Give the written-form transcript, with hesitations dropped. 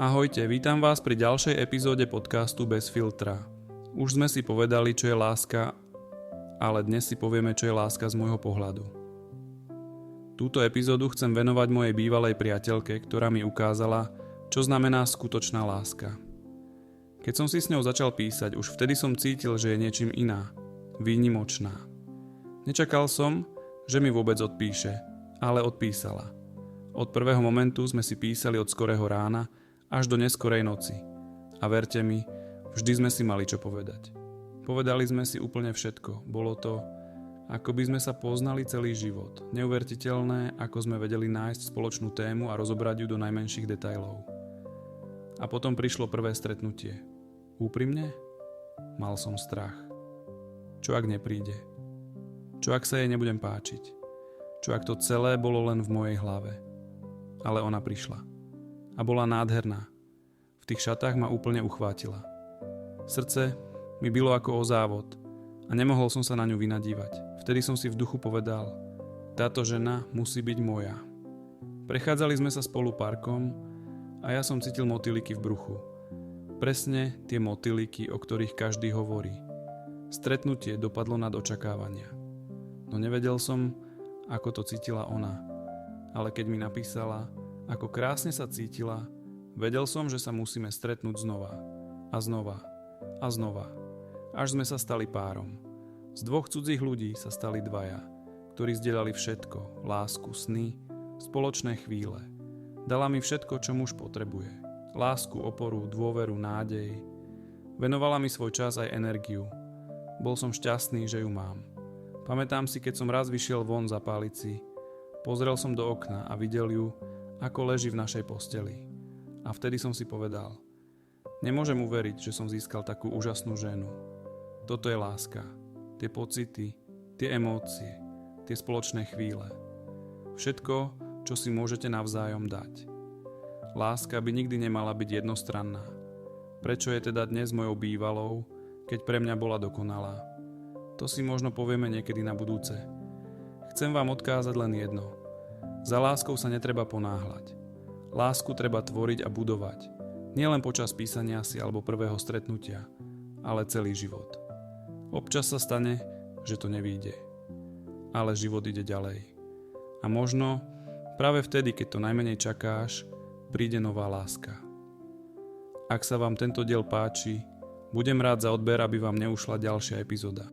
Ahojte, vítam vás pri ďalšej epizóde podcastu Bez filtra. Už sme si povedali, čo je láska, ale dnes si povieme, čo je láska z môjho pohľadu. Túto epizódu chcem venovať mojej bývalej priateľke, ktorá mi ukázala, čo znamená skutočná láska. Keď som si s ňou začal písať, už vtedy som cítil, že je niečím iná, výnimočná. Nečakal som, že mi vôbec odpíše, ale odpísala. Od prvého momentu sme si písali od skorého rána až do neskorej noci. A verte mi, vždy sme si mali čo povedať. Povedali sme si úplne všetko. Bolo to, ako by sme sa poznali celý život. Neuveriteľné, ako sme vedeli nájsť spoločnú tému a rozobrať ju do najmenších detailov. A potom prišlo prvé stretnutie. Úprimne? Mal som strach. Čo ak nepríde? Čo ak sa jej nebudem páčiť? Čo ak to celé bolo len v mojej hlave? Ale ona prišla. A bola nádherná. V tých šatách ma úplne uchvátila. Srdce mi bylo ako o závod a nemohol som sa na ňu vynadívať. Vtedy som si v duchu povedal, táto žena musí byť moja. Prechádzali sme sa spolu parkom a ja som cítil motýliky v bruchu. Presne tie motýliky, o ktorých každý hovorí. Stretnutie dopadlo nad očakávania. No nevedel som, ako to cítila ona. Ale keď mi napísala, ako krásne sa cítila, vedel som, že sa musíme stretnúť znova. A znova. A znova. Až sme sa stali párom. Z dvoch cudzích ľudí sa stali dvaja, ktorí zdieľali všetko, lásku, sny, spoločné chvíle. Dala mi všetko, čo muž potrebuje. Lásku, oporu, dôveru, nádej. Venovala mi svoj čas aj energiu. Bol som šťastný, že ju mám. Pamätám si, keď som raz vyšiel von zapáliť si, pozrel som do okna a videl ju, ako leží v našej posteli. A vtedy som si povedal, nemôžem uveriť, že som získal takú úžasnú ženu. Toto je láska. Tie pocity, tie emócie, tie spoločné chvíle. Všetko, čo si môžete navzájom dať. Láska by nikdy nemala byť jednostranná. Prečo je teda dnes mojou bývalou, keď pre mňa bola dokonalá? To si možno povieme niekedy na budúce. Chcem vám odkázať len jedno. Za láskou sa netreba ponáhľať. Lásku treba tvoriť a budovať. Nielen počas písania si alebo prvého stretnutia, ale celý život. Občas sa stane, že to nevyjde. Ale život ide ďalej. A možno práve vtedy, keď to najmenej čakáš, príde nová láska. Ak sa vám tento diel páči, budem rád za odber, aby vám neušla ďalšia epizóda.